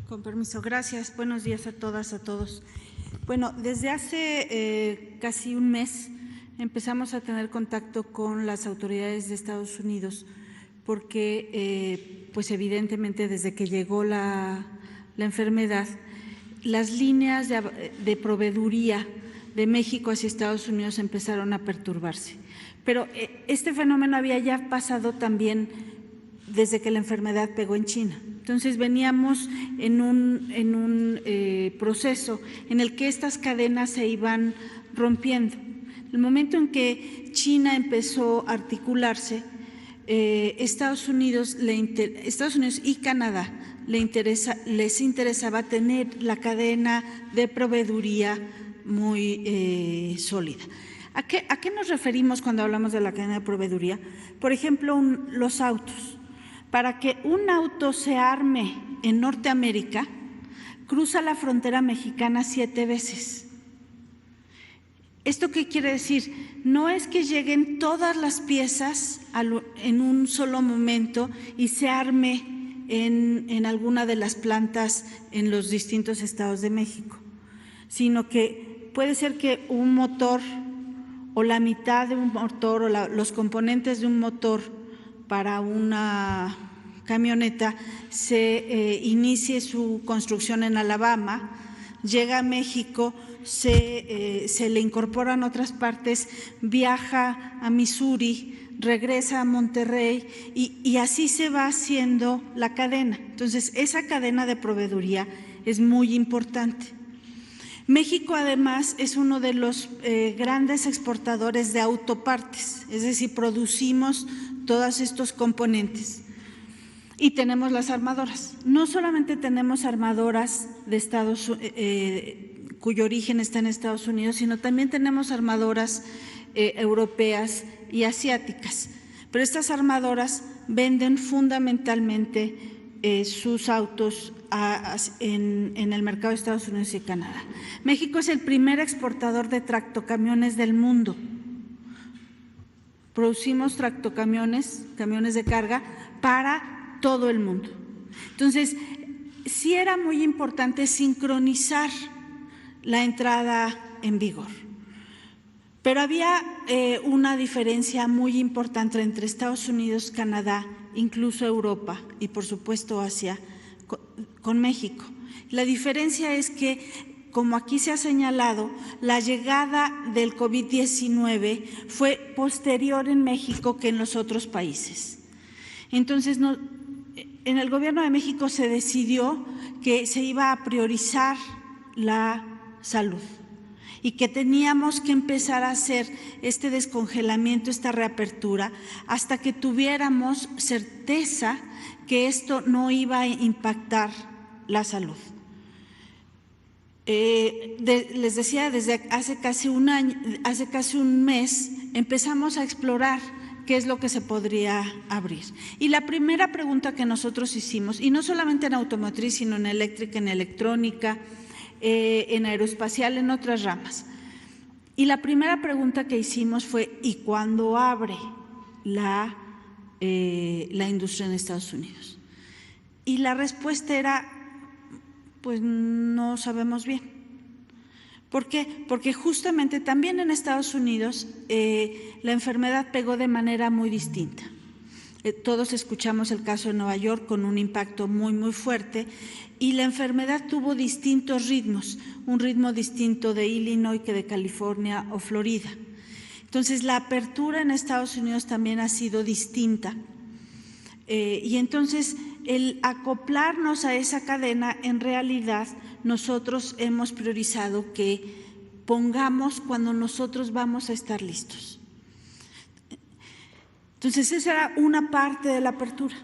Con permiso, gracias. Buenos días a todas, a todos. Bueno, desde hace casi un mes empezamos a tener contacto con las autoridades de Estados Unidos porque, pues evidentemente, desde que llegó la enfermedad, las líneas de proveeduría de México hacia Estados Unidos empezaron a perturbarse. Pero este fenómeno había ya pasado también desde que la enfermedad pegó en China. Entonces veníamos en un proceso en el que estas cadenas se iban rompiendo. El momento en que China empezó a articularse, Estados Unidos y Canadá les interesaba tener la cadena de proveeduría muy sólida. ¿A qué nos referimos cuando hablamos de la cadena de proveeduría? Por ejemplo, los autos. Para que un auto se arme en Norteamérica, cruza la frontera mexicana 7 veces. ¿Esto qué quiere decir? No es que lleguen todas las piezas en un solo momento y se arme en alguna de las plantas en los distintos estados de México, sino que puede ser que un motor o la mitad de un motor o los componentes de un motor para una camioneta se inicie su construcción en Alabama, llega a México, se le incorporan otras partes, viaja a Missouri, regresa a Monterrey y así se va haciendo la cadena. Entonces, esa cadena de proveeduría es muy importante. México, además, es uno de los grandes exportadores de autopartes, es decir, producimos todos estos componentes. Y tenemos las armadoras. No solamente tenemos armadoras de cuyo origen está en Estados Unidos, sino también tenemos armadoras europeas y asiáticas. Pero estas armadoras venden fundamentalmente sus autos en el mercado de Estados Unidos y Canadá. México es el primer exportador de tractocamiones del mundo. Producimos tractocamiones, camiones de carga para todo el mundo. Entonces, sí era muy importante sincronizar la entrada en vigor. Pero había una diferencia muy importante entre Estados Unidos, Canadá, incluso Europa y por supuesto Asia, con México. La diferencia es que, como aquí se ha señalado, la llegada del COVID-19 fue posterior en México que en los otros países. Entonces, en el Gobierno de México se decidió que se iba a priorizar la salud y que teníamos que empezar a hacer este descongelamiento, esta reapertura, hasta que tuviéramos certeza que esto no iba a impactar la salud. Les decía, desde hace casi un mes, empezamos a explorar qué es lo que se podría abrir. Y la primera pregunta que nosotros hicimos, y no solamente en automotriz, sino en eléctrica, en electrónica, en aeroespacial, en otras ramas. Y la primera pregunta que hicimos fue, ¿y cuándo abre la industria en Estados Unidos? Y la respuesta era, pues no sabemos bien. ¿Por qué? Porque justamente también en Estados Unidos la enfermedad pegó de manera muy distinta. Todos escuchamos el caso de Nueva York con un impacto muy, muy fuerte y la enfermedad tuvo distintos ritmos, un ritmo distinto de Illinois que de California o Florida. Entonces, la apertura en Estados Unidos también ha sido distinta. Y entonces, el acoplarnos a esa cadena, en realidad, nosotros hemos priorizado que pongamos cuando nosotros vamos a estar listos. Entonces, esa era una parte de la apertura,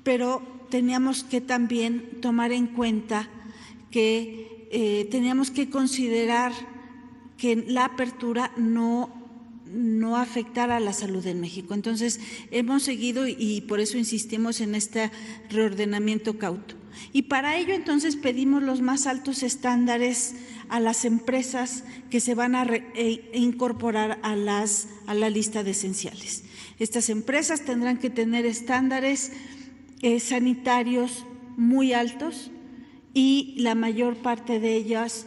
pero teníamos que también tomar en cuenta que teníamos que considerar que la apertura no afectara a la salud en México. Entonces, hemos seguido y por eso insistimos en este reordenamiento cauto. Y para ello, entonces, pedimos los más altos estándares a las empresas que se van a incorporar a la lista de esenciales. Estas empresas tendrán que tener estándares sanitarios muy altos y la mayor parte de ellas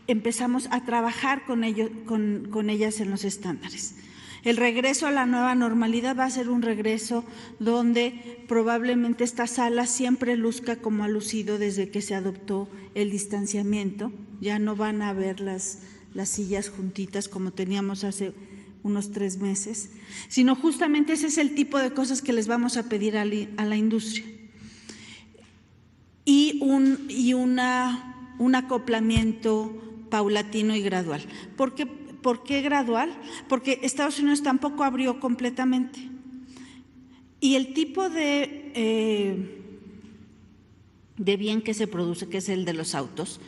empezamos a trabajar con ellas en los estándares. El regreso a la nueva normalidad va a ser un regreso donde probablemente esta sala siempre luzca como ha lucido desde que se adoptó el distanciamiento. Ya no van a ver las sillas juntitas como teníamos hace unos 3 meses, sino justamente ese es el tipo de cosas que les vamos a pedir a la industria. Y un acoplamiento paulatino y gradual. ¿Por qué gradual? Porque Estados Unidos tampoco abrió completamente. Y el tipo de bien que se produce, que es el de los autos,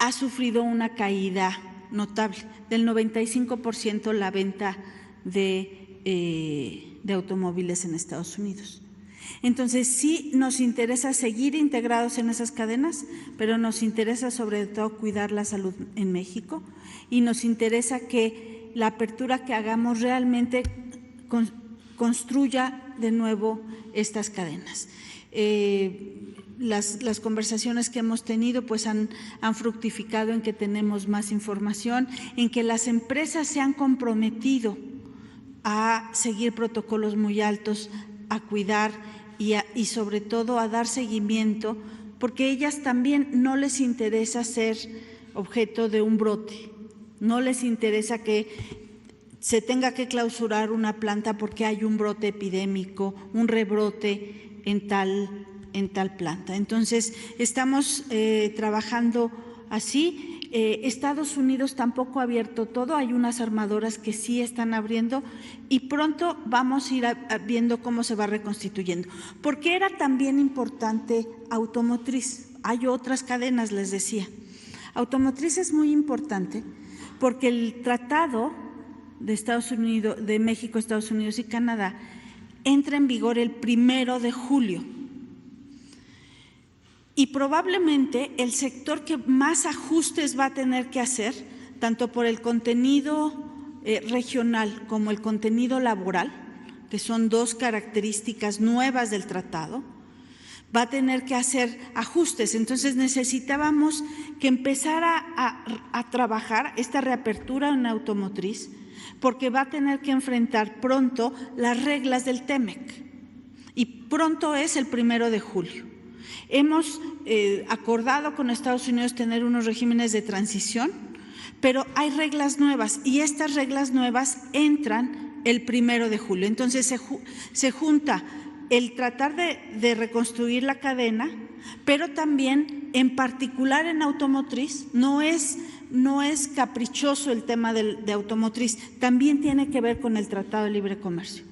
ha sufrido una caída notable, del 95% la venta de automóviles en Estados Unidos. Entonces, sí nos interesa seguir integrados en esas cadenas, pero nos interesa sobre todo cuidar la salud en México y nos interesa que la apertura que hagamos realmente construya de nuevo estas cadenas. Las conversaciones que hemos tenido pues han fructificado en que tenemos más información, en que las empresas se han comprometido a seguir protocolos muy altos, a cuidar y sobre todo a dar seguimiento, porque ellas también no les interesa ser objeto de un brote, no les interesa que se tenga que clausurar una planta porque hay un brote epidémico, un rebrote en tal planta. Entonces, estamos trabajando así. Estados Unidos tampoco ha abierto todo, hay unas armadoras que sí están abriendo y pronto vamos a ir viendo cómo se va reconstituyendo. Porque era también importante automotriz, hay otras cadenas, les decía. Automotriz es muy importante porque el tratado de Estados Unidos, de México, Estados Unidos y Canadá entra en vigor el 1 de julio. Y probablemente el sector que más ajustes va a tener que hacer, tanto por el contenido regional como el contenido laboral, que son 2 características nuevas del tratado, va a tener que hacer ajustes. Entonces necesitábamos que empezara a trabajar esta reapertura en automotriz, porque va a tener que enfrentar pronto las reglas del TEMEC. Y pronto es el 1 de julio. Hemos acordado con Estados Unidos tener unos regímenes de transición, pero hay reglas nuevas y estas reglas nuevas entran el 1 de julio. Entonces se junta el tratar de reconstruir la cadena, pero también en particular en automotriz, no es caprichoso el tema de automotriz, también tiene que ver con el Tratado de Libre Comercio.